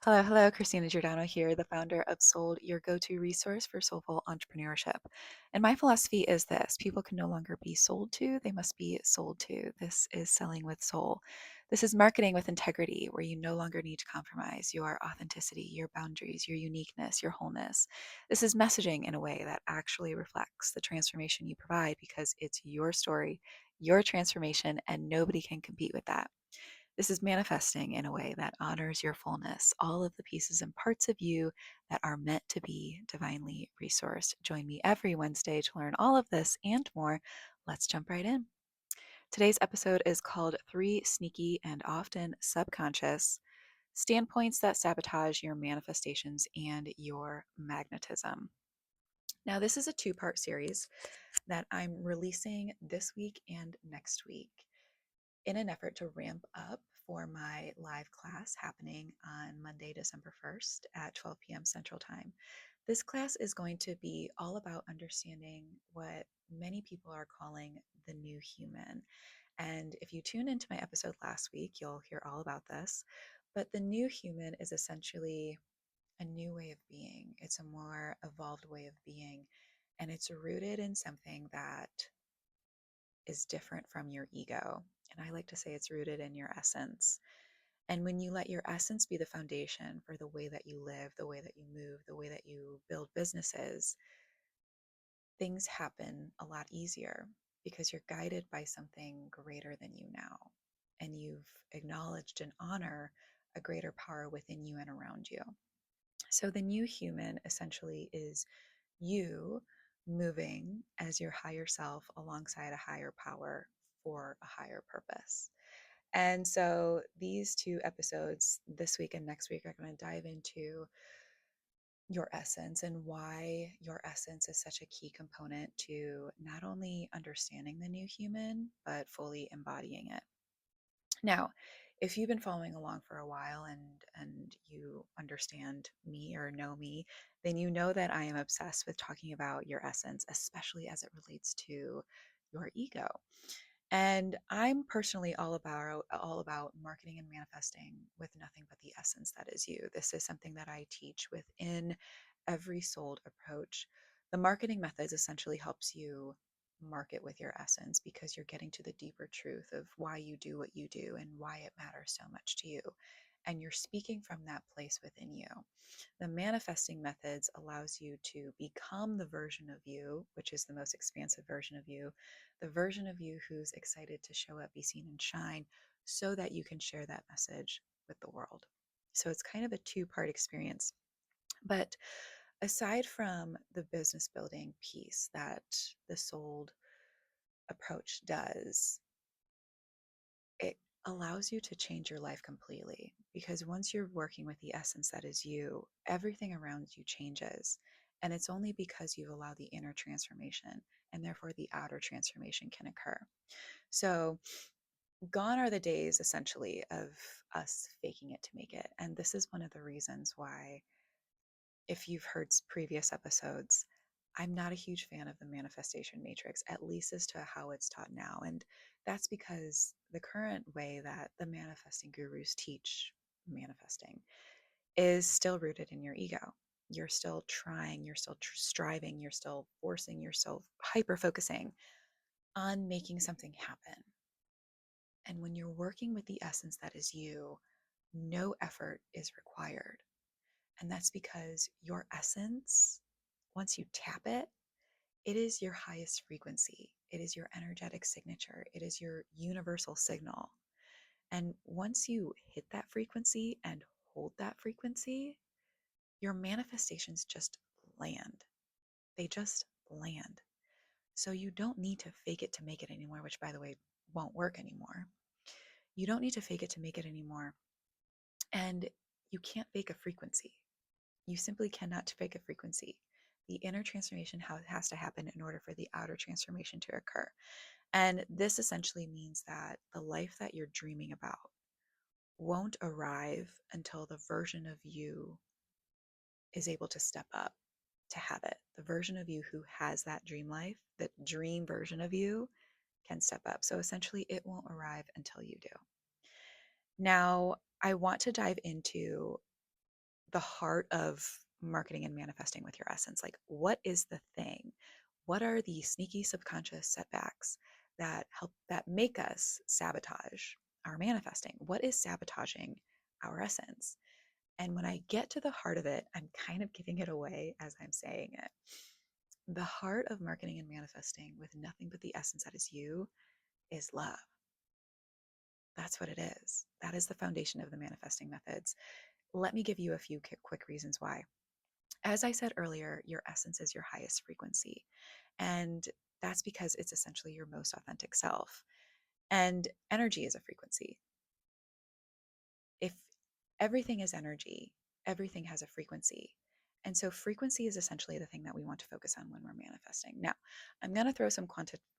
Hello, hello. Christina Giordano here, the founder of S.O.U.L, your go-to resource for soulful entrepreneurship. And my philosophy is this: people can no longer be sold to, they must be sold to. This is selling with soul. This is marketing with integrity, where you no longer need to compromise your authenticity, your boundaries, your uniqueness, your wholeness. This is messaging in a way that actually reflects the transformation you provide because it's your story, your transformation, and nobody can compete with that. This is manifesting in a way that honors your fullness, all of the pieces and parts of you that are meant to be divinely resourced. Join me every Wednesday to learn all of this and more. Let's jump right in. Today's episode is called Three Sneaky and Often Subconscious Standpoints That Sabotage Your Manifestations and Your Magnetism. Now, this is a two-part series that I'm releasing this week and next week in an effort to ramp up for my live class happening on Monday, December 1st at 12 p.m. Central Time. This class is going to be all about understanding what many people are calling the new human. And if you tune into my episode last week, you'll hear all about this. But the new human is essentially a new way of being, it's a more evolved way of being. And it's rooted in something that is different from your ego. And I like to say it's rooted in your essence. And when you let your essence be the foundation for the way that you live, the way that you move, the way that you build businesses, things happen a lot easier because you're guided by something greater than you now. And you've acknowledged and honor a greater power within you and around you. So the new human essentially is you moving as your higher self alongside a higher power for a higher purpose. And so these two episodes, this week and next week, are going to dive into your essence and why your essence is such a key component to not only understanding the new human, but fully embodying it. Now, if you've been following along for a while and you understand me or know me, then you know that I am obsessed with talking about your essence, especially as it relates to your ego. And I'm personally all about marketing and manifesting with nothing but the essence that is you. This is something that I teach within every souled approach. The marketing methods essentially helps you market with your essence because you're getting to the deeper truth of why you do what you do and why it matters so much to you. And you're speaking from that place within you. The manifesting methods allows you to become the version of you, which is the most expansive version of you, the version of you who's excited to show up, be seen, and shine so that you can share that message with the world. So it's kind of a two-part experience. But aside from the business building piece that the souled approach does, it allows you to change your life completely because once you're working with the essence that is you, everything around you changes. And it's only because you allow the inner transformation and therefore the outer transformation can occur. So, gone are the days essentially of us faking it to make it. And this is one of the reasons why, if you've heard previous episodes, I'm not a huge fan of the manifestation matrix, at least as to how it's taught now. And that's because the current way that the manifesting gurus teach manifesting is still rooted in your ego. You're still trying, you're still striving, you're still forcing yourself, hyper focusing on making something happen. And when you're working with the essence that is you, no effort is required. And that's because your essence, once you tap it, it is your highest frequency. It is your energetic signature. It is your universal signal. And once you hit that frequency and hold that frequency, your manifestations just land. They just land. So you don't need to fake it to make it anymore, which, by the way, won't work anymore. You don't need to fake it to make it anymore. And you can't fake a frequency. You simply cannot fake a frequency. The inner transformation has to happen in order for the outer transformation to occur. And this essentially means that the life that you're dreaming about won't arrive until the version of you is able to step up to have it. The version of you who has that dream life, that dream version of you, can step up. So essentially, it won't arrive until you do. Now, I want to dive into the heart of marketing and manifesting with your essence. Like, what is the thing? What are the sneaky subconscious setbacks that make us sabotage our manifesting? What is sabotaging our essence? And when I get to the heart of it, I'm kind of giving it away as I'm saying it. The heart of marketing and manifesting with nothing but the essence that is you is love. That's what it is. That is the foundation of the manifesting methods. Let me give you a few quick reasons why. As I said earlier, your essence is your highest frequency. And that's because it's essentially your most authentic self. And energy is a frequency. If everything is energy, everything has a frequency. And so frequency is essentially the thing that we want to focus on when we're manifesting. Now, I'm going to throw some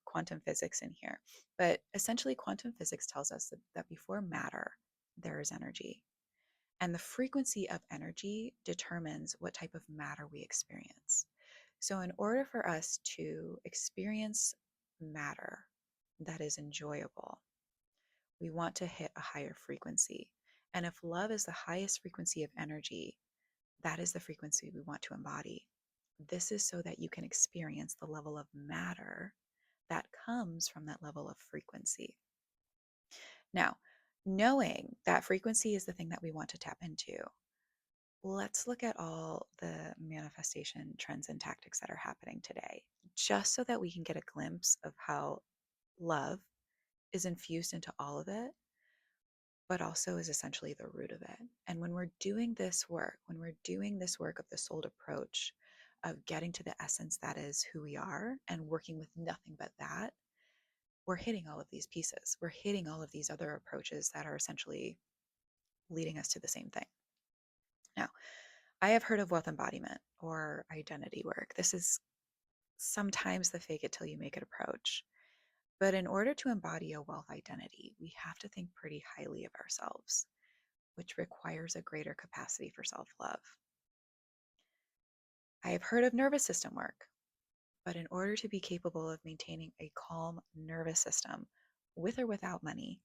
quantum physics in here, but essentially quantum physics tells us that before matter, there is energy. And the frequency of energy determines what type of matter we experience. So, in order for us to experience matter that is enjoyable, we want to hit a higher frequency. And if love is the highest frequency of energy, that is the frequency we want to embody. This is so that you can experience the level of matter that comes from that level of frequency. Now, knowing that frequency is the thing that we want to tap into, let's look at all the manifestation trends and tactics that are happening today, just so that we can get a glimpse of how love is infused into all of it, but also is essentially the root of it. And when we're doing this work, when we're doing this work of the souled approach, of getting to the essence that is who we are and working with nothing but that, we're hitting all of these pieces. We're hitting all of these other approaches that are essentially leading us to the same thing. Now, I have heard of wealth embodiment or identity work. This is sometimes the fake it till you make it approach. But in order to embody a wealth identity, we have to think pretty highly of ourselves, which requires a greater capacity for self love. I have heard of nervous system work, but in order to be capable of maintaining a calm nervous system with or without money,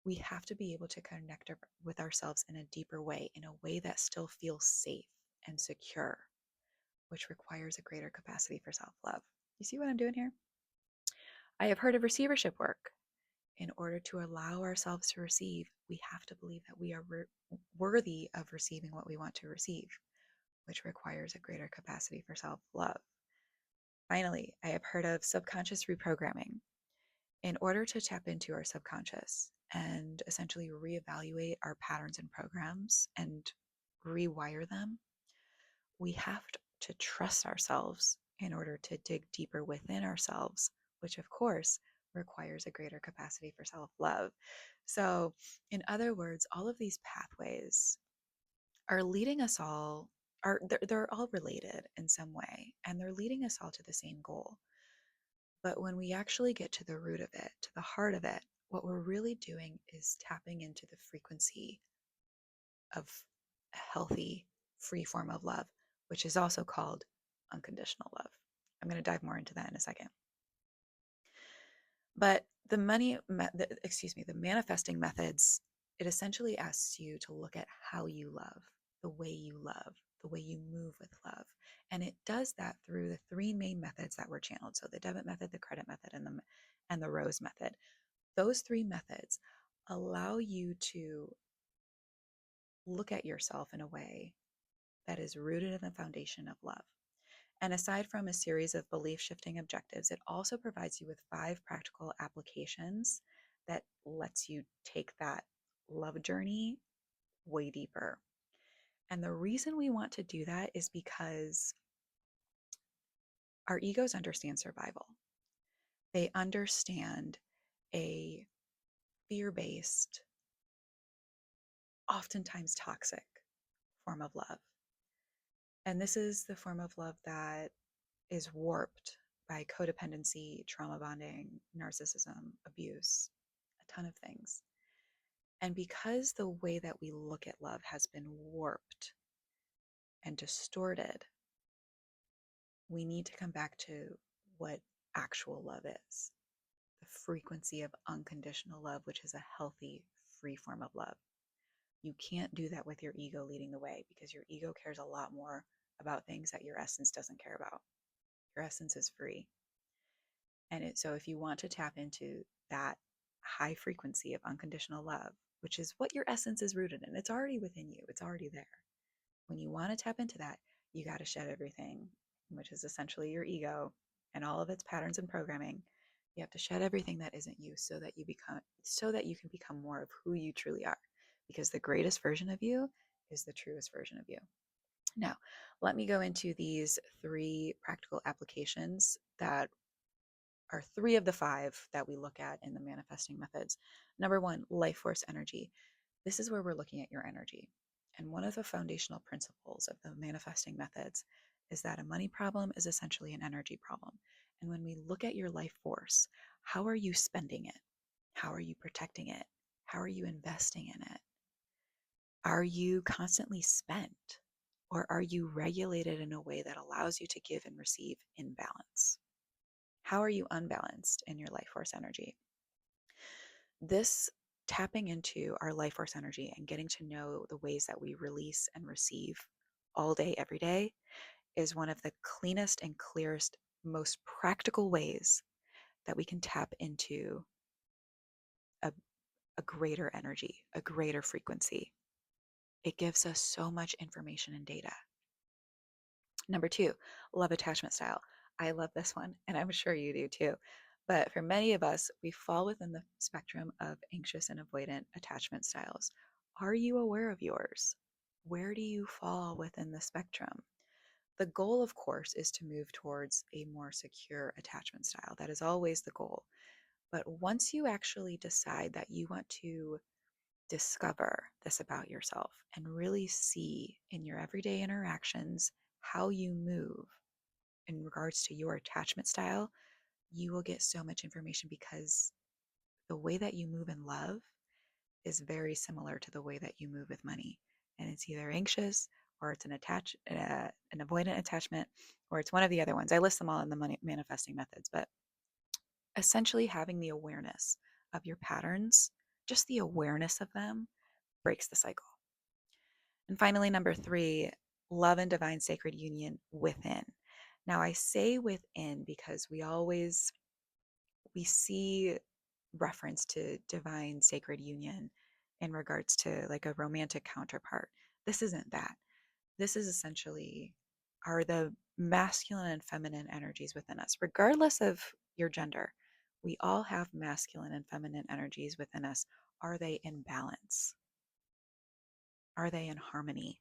we have to be able to connect with ourselves in a deeper way, in a way that still feels safe and secure, which requires a greater capacity for self love. You see what I'm doing here? I have heard of receivership work. In order to allow ourselves to receive, we have to believe that we are worthy of receiving what we want to receive, which requires a greater capacity for self love. Finally, I have heard of subconscious reprogramming. In order to tap into our subconscious and essentially reevaluate our patterns and programs and rewire them, we have to trust ourselves in order to dig deeper within ourselves, which of course requires a greater capacity for self love. So, in other words, all of these pathways are leading us all, they're all related in some way, and they're leading us all to the same goal. But when we actually get to the root of it, to the heart of it, what we're really doing is tapping into the frequency of a healthy, free form of love, which is also called unconditional love. I'm going to dive more into that in a second. But the manifesting methods, it essentially asks you to look at how you love, the way you love, the way you move with love. And it does that through the three main methods that were channeled. So the debit method, the credit method, and the R.O.S.E method. Those three methods allow you to look at yourself in a way that is rooted in the foundation of love. And aside from a series of belief shifting objectives, it also provides you with 5 practical applications that lets you take that love journey way deeper. And the reason we want to do that is because our egos understand survival. They understand a fear-based, oftentimes toxic form of love. And this is the form of love that is warped by codependency, trauma bonding, narcissism, abuse, a ton of things. And because the way that we look at love has been warped and distorted, we need to come back to what actual love is, the frequency of unconditional love, which is a healthy, free form of love. You can't do that with your ego leading the way because your ego cares a lot more about things that your essence doesn't care about. Your essence is free. So if you want to tap into that high frequency of unconditional love, which is what your essence is rooted in, it's already within you, it's already there. When you want to tap into that, you got to shed everything, which is essentially your ego and all of its patterns and programming. You have to shed everything that isn't you so that you can become more of who you truly are. Because the greatest version of you is the truest version of you. Now, let me go into these 3 practical applications that are 3 of the 5 that we look at in the manifesting methods. Number 1, life force energy. This is where we're looking at your energy. And one of the foundational principles of the manifesting methods is that a money problem is essentially an energy problem. And when we look at your life force, how are you spending it? How are you protecting it? How are you investing in it? Are you constantly spent? Or are you regulated in a way that allows you to give and receive in balance? How are you unbalanced in your life force energy? This tapping into our life force energy and getting to know the ways that we release and receive all day, every day, is one of the cleanest and clearest, most practical ways that we can tap into a, a greater energy, a greater frequency. It gives us so much information and data. Number 2, love attachment style. I love this one, and I'm sure you do too. But for many of us, we fall within the spectrum of anxious and avoidant attachment styles. Are you aware of yours? Where do you fall within the spectrum? The goal, of course, is to move towards a more secure attachment style. That is always the goal. But once you actually decide that you want to discover this about yourself and really see in your everyday interactions how you move in regards to your attachment style, you will get so much information because the way that you move in love is very similar to the way that you move with money. And it's either anxious or it's an avoidant attachment, or it's one of the other ones. I list them all in the money manifesting methods, but essentially having the awareness of your patterns, just the awareness of them breaks the cycle. And finally, number 3, love and divine sacred union within. Now, I say within because we see reference to divine sacred union in regards to like a romantic counterpart. This isn't that. This is essentially are the masculine and feminine energies within us, regardless of your gender. We all have masculine and feminine energies within us. Are they in balance? Are they in harmony?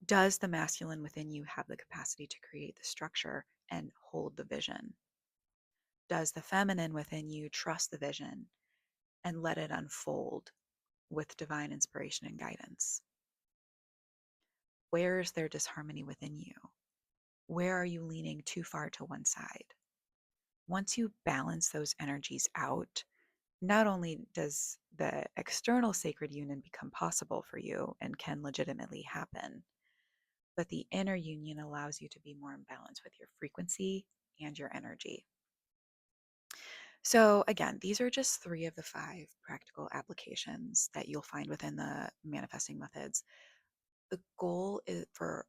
Does the masculine within you have the capacity to create the structure and hold the vision? Does the feminine within you trust the vision and let it unfold with divine inspiration and guidance? Where is there disharmony within you? Where are you leaning too far to one side? Once you balance those energies out, not only does the external sacred union become possible for you and can legitimately happen, but the inner union allows you to be more in balance with your frequency and your energy. So, again, these are just 3 of the 5 practical applications that you'll find within the manifesting methods. The goal is for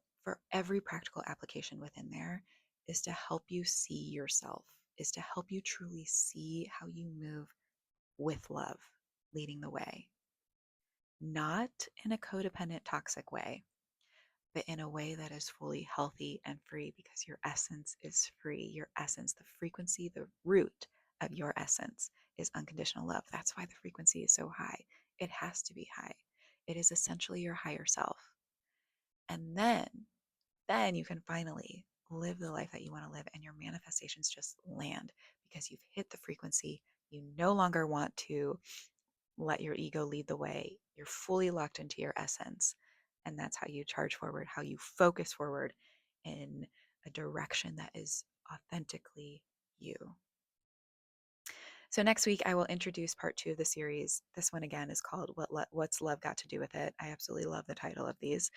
every practical application within there is to help you see yourself, is to help you truly see how you move with love leading the way, not in a codependent, toxic way, but in a way that is fully healthy and free because your essence is free. Your essence, the frequency, the root of your essence is unconditional love. That's why the frequency is so high. It has to be high. It is essentially your higher self. And then you can finally live the life that you want to live and your manifestations just land because you've hit the frequency. You no longer want to let your ego lead the way. You're fully locked into your essence. And that's how you charge forward, how you focus forward in a direction that is authentically you. So next week, I will introduce part 2 of the series. This one again is called What's Love Got to Do with It? I absolutely love the title of these.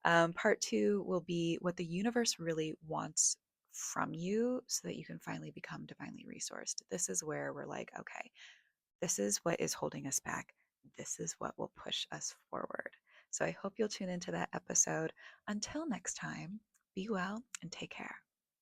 Part 2 will be what the universe really wants from you so that you can finally become divinely resourced. This is where we're like, okay, this is what is holding us back. this is what will push us forward. So I hope you'll tune into that episode. Until next time, be well and take care.